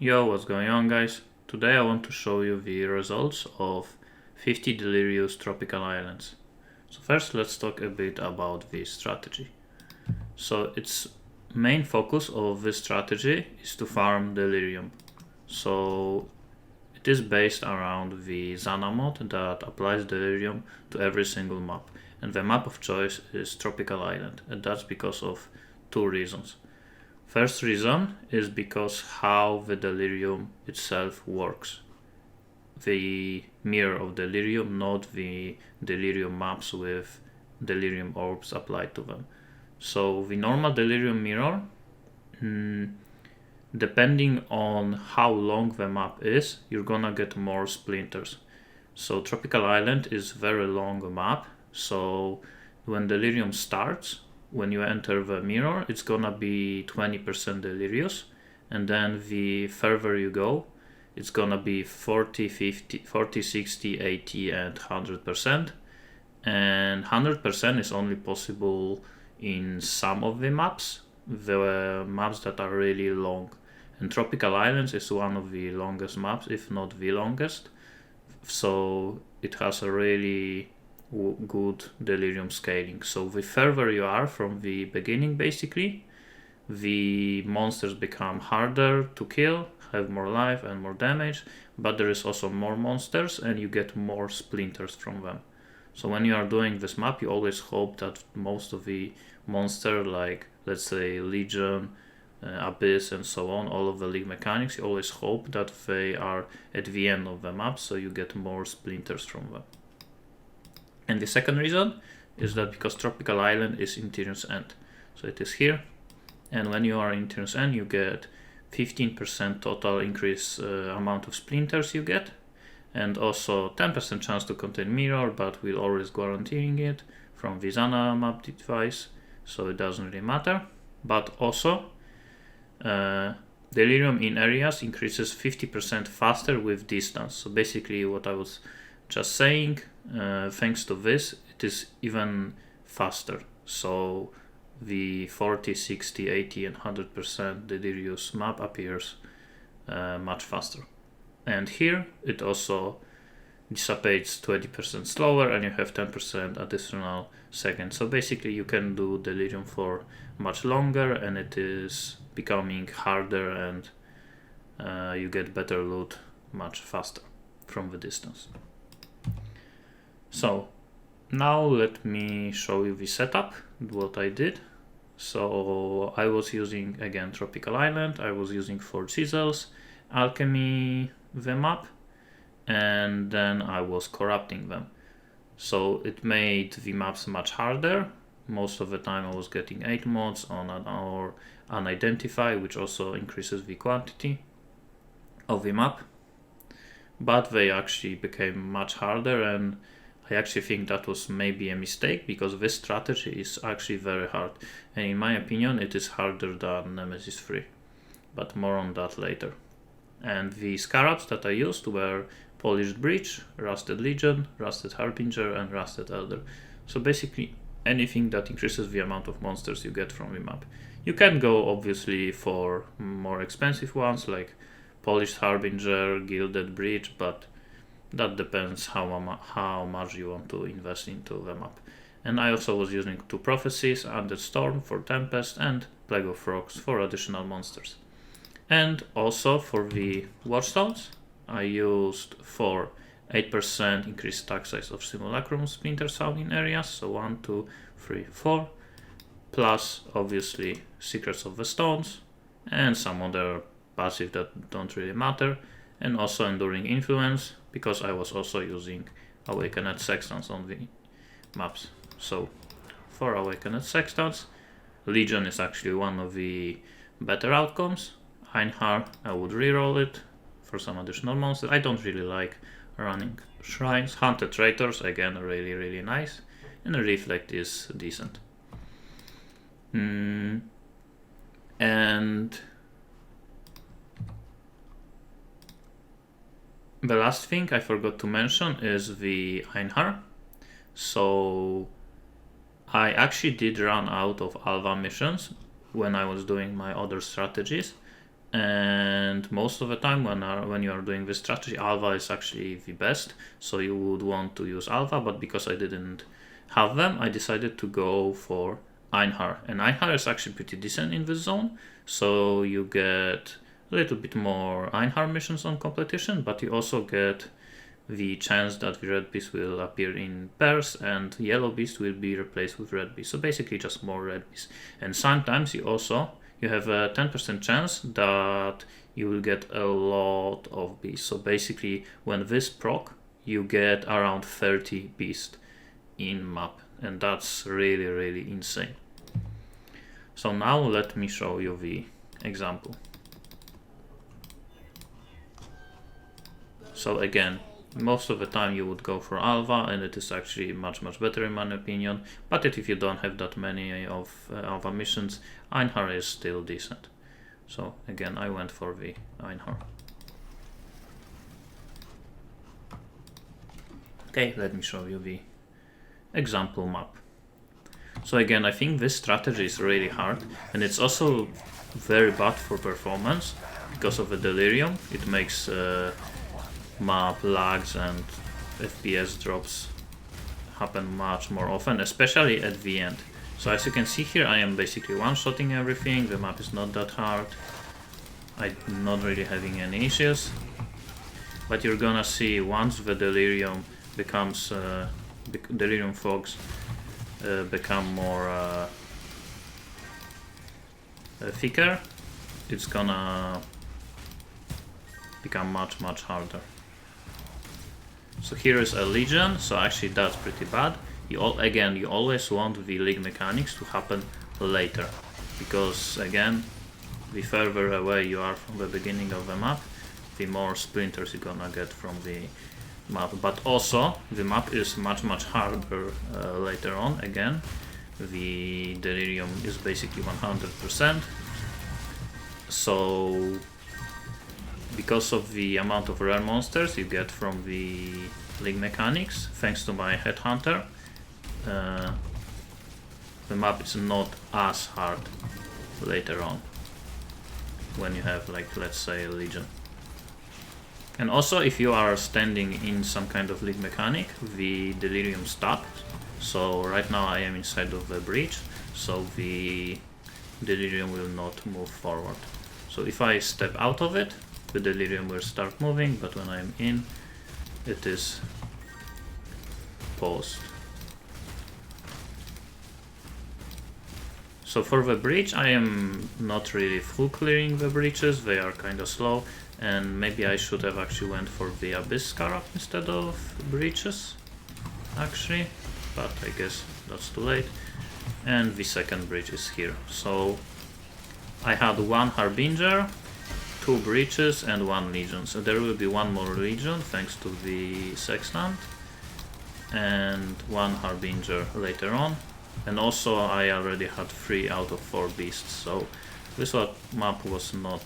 Yo, what's going on, guys? Today I want to show you the results of 50 Delirius Tropical Islands. So first let's talk a bit about this strategy. So its main focus of this strategy is to farm Delirium. So it is based around the Zana mod that applies Delirium to every single map. And the map of choice is Tropical Island, and that's because of two reasons. First reason is because how the Delirium itself works. The mirror of Delirium, not the Delirium maps with Delirium orbs applied to them. So the normal Delirium mirror, depending on how long the map is, you're gonna get more splinters. So Tropical Island is very long map, so when Delirium starts, when you enter the mirror, it's gonna be 20% Delirious, and then the further you go, it's gonna be 40, 50, 40, 60, 80 and 100%. And 100% is only possible in some of the maps that are really long. And Tropical Islands is one of the longest maps, if not the longest. So it has a really good Delirium scaling. So the further you are from the beginning, basically, the monsters become harder to kill, have more life and more damage, but there is also more monsters and you get more splinters from them. So when you are doing this map, you always hope that most of the monster, like let's say Legion, Abyss and so on, all of the league mechanics, you always hope that they are at the end of the map, so you get more splinters from them. And the second reason is that because Tropical Island is in Tyrion's End. So it is here, and when you are in Tyrion's End, you get 15% total increase amount of splinters you get, and also 10% chance to contain mirror, but we're always guaranteeing it from the Zana map device, so it doesn't really matter. But also, Delirium in areas increases 50% faster with distance. So basically what I was just saying, thanks to this, it is even faster. So the 40, 60, 80 and 100% Delirious map appears much faster. And here it also dissipates 20% slower and you have 10% additional seconds. So basically you can do Delirium for much longer and it is becoming harder and you get better loot much faster from the distance. So now let me show you the setup, what I did. So I was using again Tropical Island, I was using 4 chisels, alchemy the map, and then I was corrupting them. So it made the maps much harder. Most of the time I was getting 8 mods on or unidentify, which also increases the quantity of the map. But they actually became much harder, and I actually think that was maybe a mistake because this strategy is actually very hard. And in my opinion, it is harder than Nemesis 3. But more on that later. And the scarabs that I used were Polished Breach, Rusted Legion, Rusted Harbinger and Rusted Elder. So basically anything that increases the amount of monsters you get from the map. You can go obviously for more expensive ones like Polished Harbinger, Gilded Breach, but that depends how much you want to invest into the map. And I also was using 2 prophecies, Undead Storm for Tempest and Plague of Frogs for additional monsters. And also for the Watchstones, I used for 8% increased stack size of simulacrum splinters found in areas, so 1, 2, 3, 4, plus obviously Secrets of the Stones and some other passive that don't really matter, and also Enduring Influence, because I was also using Awakened Sextants on the maps. So for Awakened Sextants, Legion is actually one of the better outcomes. Einhar, I would reroll it for some additional monsters. I don't really like running shrines. Hunted Traitors, again, really nice. And the Reflect is decent. And the last thing I forgot to mention is the Einhar. So I actually did run out of Alva missions when I was doing my other strategies, And most of the time when you are doing this strategy, Alva is actually the best, so you would want to use Alva, but because I didn't have them, I decided to go for Einhar. And Einhar is actually pretty decent in this zone, so you get a little bit more Einhar missions on competition, but you also get the chance that the red beast will appear in pairs and yellow beast will be replaced with red beast. So basically just more red beast. And sometimes you have a 10% chance that you will get a lot of beasts. So basically when this proc, you get around 30 beasts in map, and that's really, really insane. So now let me show you the example. So again, most of the time you would go for Alva, and it is actually much better in my opinion, but if you don't have that many of Alva missions, Einhar is still decent. So again, I went for the Einhar. Okay, let me show you the example map. So again, I think this strategy is really hard, and it's also very bad for performance because of the Delirium. It makes map lags and FPS drops happen much more often, especially at the end. So as you can see here, I am basically one-shotting everything. The map is not that hard. I'm not really having any issues. But you're gonna see once the Delirium becomes Delirium fogs become more thicker, it's gonna become much harder. So here is a Legion, so actually that's pretty bad. You always want the league mechanics to happen later, because again, the further away you are from the beginning of the map, the more splinters you're gonna get from the map. But also, the map is much harder later on. Again, the Delirium is basically 100%. So because of the amount of rare monsters you get from the league mechanics, thanks to my headhunter, the map is not as hard later on when you have, like, let's say, a Legion. And also, if you are standing in some kind of league mechanic, the Delirium stops. So right now I am inside of the breach, so the Delirium will not move forward. So if I step out of it, the Delirium will start moving, but when I'm in, it is paused. So for the breach, I am not really full clearing the breaches, they are kinda slow, and maybe I should have actually went for the Abyss Scarab instead of breaches, actually, but I guess that's too late. And the second breach is here. So I had one Harbinger, 2 breaches and 1 Legion. So there will be 1 more Legion thanks to the Sextant, and 1 Harbinger later on. And also I already had 3 out of 4 beasts, so this map was not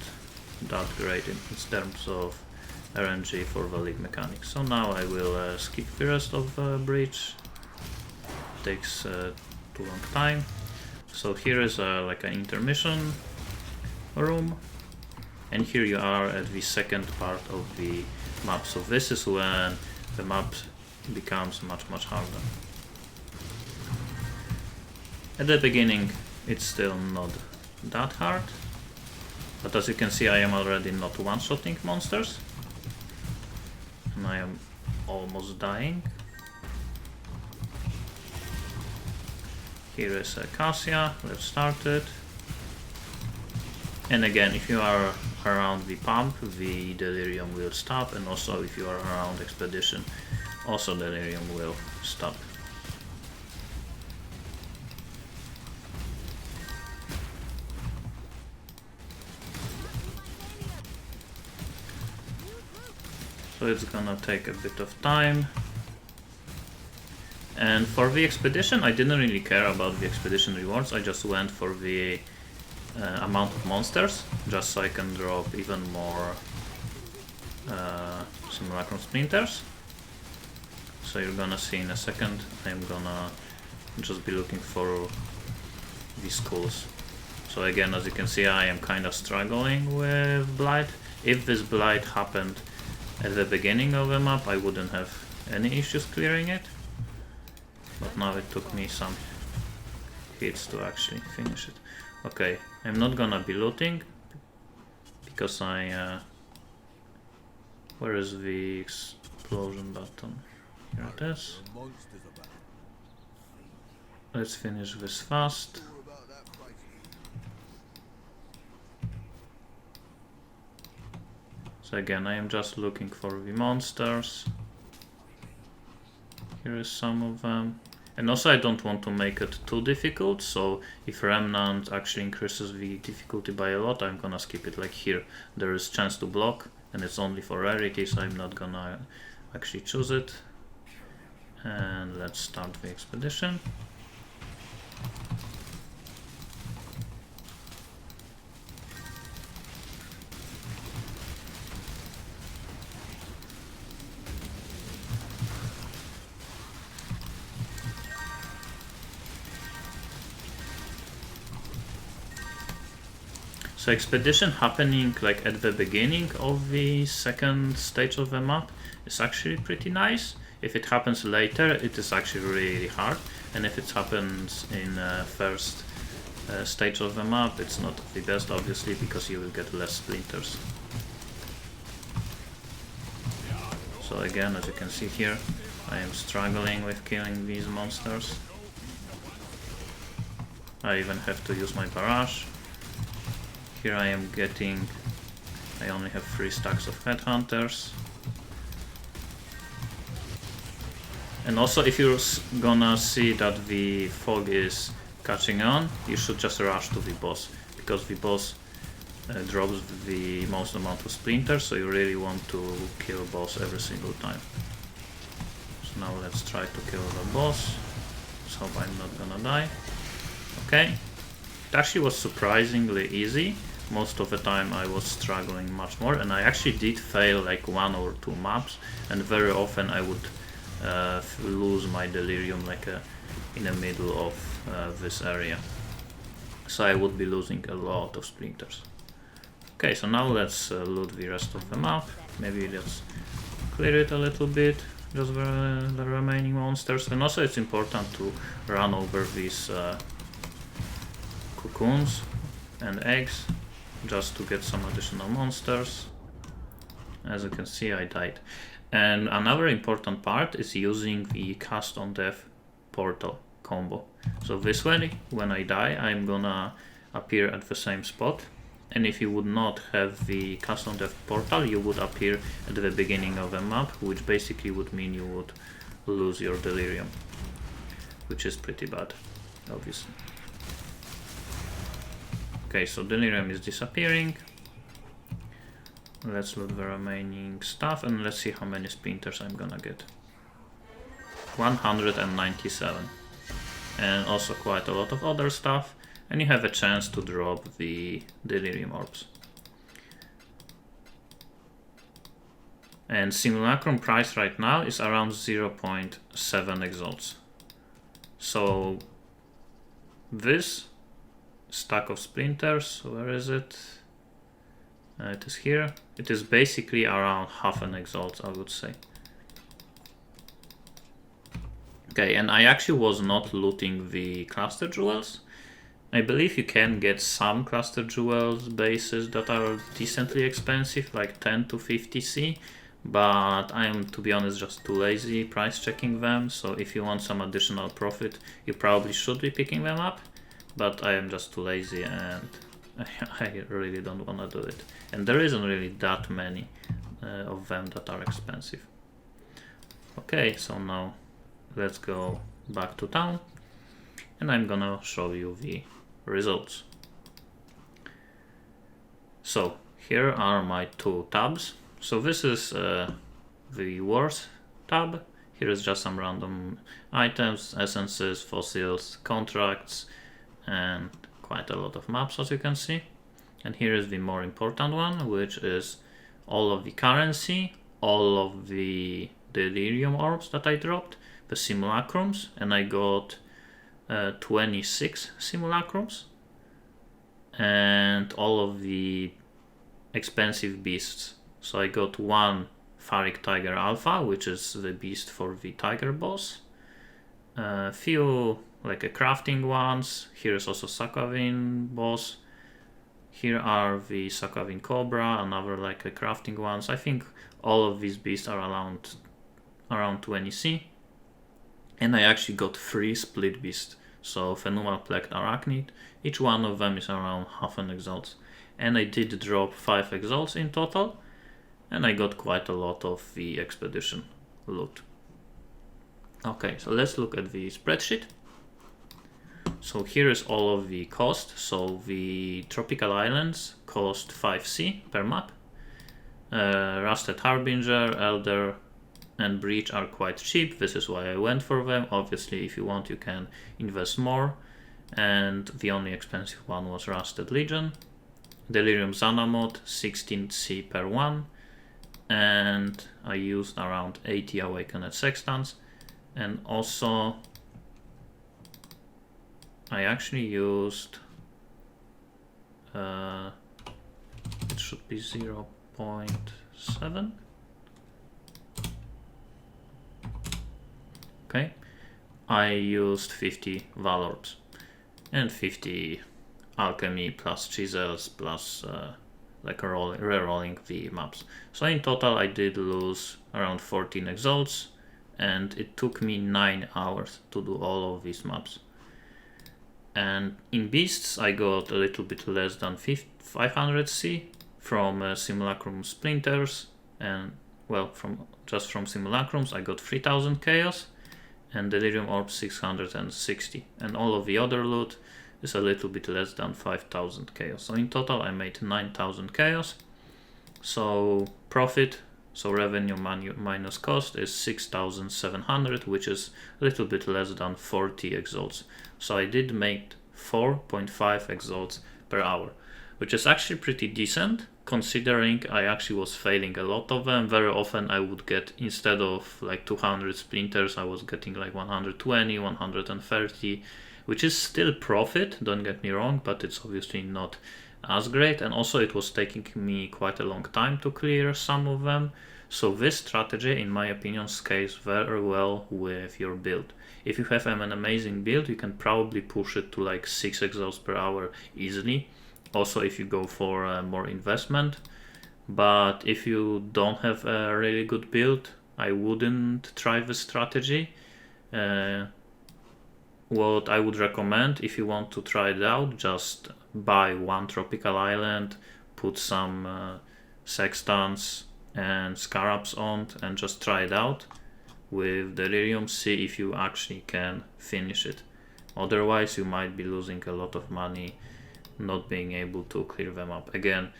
that great in terms of RNG for the league mechanics. So now I will skip the rest of the breach. It takes too long time. So here is like an intermission room, and here you are at the second part of the map. So this is when the map becomes much harder. At the beginning it's still not that hard, but as you can see I am already not one-shotting monsters, and I am almost dying. Here is a Cassia, let's start it. And again, if you are around the pump, the Delirium will stop, and also if you are around Expedition, also Delirium will stop. So it's gonna take a bit of time. And for the Expedition, I didn't really care about the Expedition rewards, I just went for the amount of monsters, just so I can drop even more simulacrum splinters. So you're gonna see in a second, I'm gonna just be looking for these skulls. So again, as you can see, I am kind of struggling with Blight. If this Blight happened at the beginning of the map, I wouldn't have any issues clearing it. But now it took me some hits to actually finish it. Okay, I'm not gonna be looting because where is the explosion button? Here it is. Let's finish this fast. So again, I am just looking for the monsters. Here is some of them. And also I don't want to make it too difficult, so if Remnant actually increases the difficulty by a lot, I'm gonna skip it. Like here, there is chance to block, and it's only for rarity, so I'm not gonna actually choose it. And let's start the expedition. So expedition happening like at the beginning of the second stage of the map is actually pretty nice. If it happens later, it is actually really hard, and if it happens in first stage of the map, it's not the best, obviously, because you will get less splinters. So again, as you can see here, I am struggling with killing these monsters. I even have to use my barrage. Here I am getting, I only have 3 stacks of headhunters. And also, if you're gonna see that the fog is catching on, you should just rush to the boss, because the boss drops the most amount of splinters, so you really want to kill boss every single time. So now let's try to kill the boss. Let's hope I'm not gonna die. Okay, it actually was surprisingly easy. Most of the time I was struggling much more, and I actually did fail like 1 or 2 maps, and very often I would lose my delirium like in the middle of this area. So I would be losing a lot of splinters. Okay, so now let's loot the rest of the map. Maybe let's clear it a little bit, just the remaining monsters. And also it's important to run over these cocoons and eggs, just to get some additional monsters. As you can see, I died. And another important part is using the cast on death portal combo. So this way, when I die, I'm gonna appear at the same spot. And if you would not have the cast on death portal, you would appear at the beginning of the map, which basically would mean you would lose your delirium, which is pretty bad, obviously. Okay, so delirium is disappearing. Let's loot the remaining stuff, and let's see how many splinters I'm gonna get. 197. And also quite a lot of other stuff. And you have a chance to drop the delirium orbs. And simulacrum price right now is around 0.7 exalts. So this stack of splinters, where is it? It is here. It is basically around half an exalt, I would say. Okay, and I actually was not looting the cluster jewels. I believe you can get some cluster jewels bases that are decently expensive, like 10 to 50C, but I am, to be honest, just too lazy price checking them. So if you want some additional profit, you probably should be picking them up, but I am just too lazy and I really don't want to do it. And there isn't really that many of them that are expensive. Okay, so now let's go back to town, and I'm gonna show you the results. So here are my 2 tabs. So this is the wars tab. Here is just some random items, essences, fossils, contracts, and quite a lot of maps, as you can see. And here is the more important one, which is all of the currency, all of the delirium orbs that I dropped, the simulacrums, and I got 26 simulacrums. and all of the expensive beasts. So I got one Pharik Tiger Alpha, which is the beast for the Tiger boss. A few like a crafting ones. Here's also Sakavin boss. Here are the Sakavin Cobra, another like a crafting ones. I think all of these beasts are around 20C. And I actually got 3 split beasts. So Phenumal Plagued Arachnid. Each one of them is around half an exalt. And I did drop 5 exalts in total. And I got quite a lot of the expedition loot. Okay, so let's look at the spreadsheet. So here is all of the cost. So the Tropical Islands cost 5C per map. Rusted Harbinger, Elder, and Breach are quite cheap. This is why I went for them. Obviously, if you want, you can invest more. And the only expensive one was Rusted Legion. Delirium Zanamot, 16C per one. And I used around 80 Awakened Sextants. And also, I actually used, it should be 0.7. Okay, I used 50 Valors and 50 Alchemy plus Chisels plus like re-rolling the maps. So in total I did lose around 14 exalts, and it took me 9 hours to do all of these maps. And in beasts I got a little bit less than 500C from simulacrum splinters, and well, from simulacrums I got 3000 chaos, and delirium orb 660, and all of the other loot is a little bit less than 5000 chaos. So in total I made 9000 chaos. So profit, so revenue minus cost, is 6700, which is a little bit less than 40 exalts. So I did make 4.5 exalts per hour, which is actually pretty decent considering I actually was failing a lot of them. Very often I would get, instead of like 200 splinters, I was getting like 120, 130, which is still profit, don't get me wrong, but it's obviously not as great. And also it was taking me quite a long time to clear some of them. So this strategy, in my opinion, scales very well with your build. If you have an amazing build, you can probably push it to like 6 exalts per hour easily. Also, if you go for more investment. But if you don't have a really good build, I wouldn't try this strategy. What I would recommend, if you want to try it out, just buy one tropical island, put some sextants and scarabs on, and just try it out with delirium. See if you actually can finish it. Otherwise, you might be losing a lot of money not being able to clear them up. Again,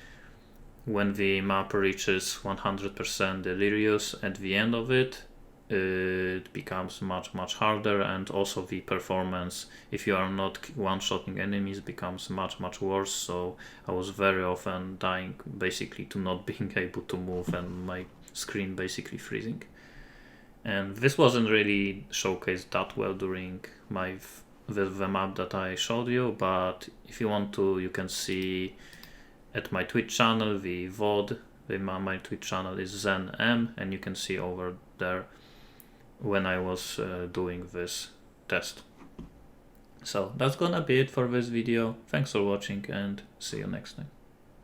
when the map reaches 100% delirious at the end of it, it becomes much harder, and also the performance, if you are not one-shotting enemies, becomes much worse. So I was very often dying basically to not being able to move and my screen basically freezing. And this wasn't really showcased that well during the map that I showed you, but if you want to, you can see at my Twitch channel the VOD. My Twitch channel is ZenM, and you can see over there when I was doing this test. So that's gonna be it for this video. Thanks for watching, and see you next time.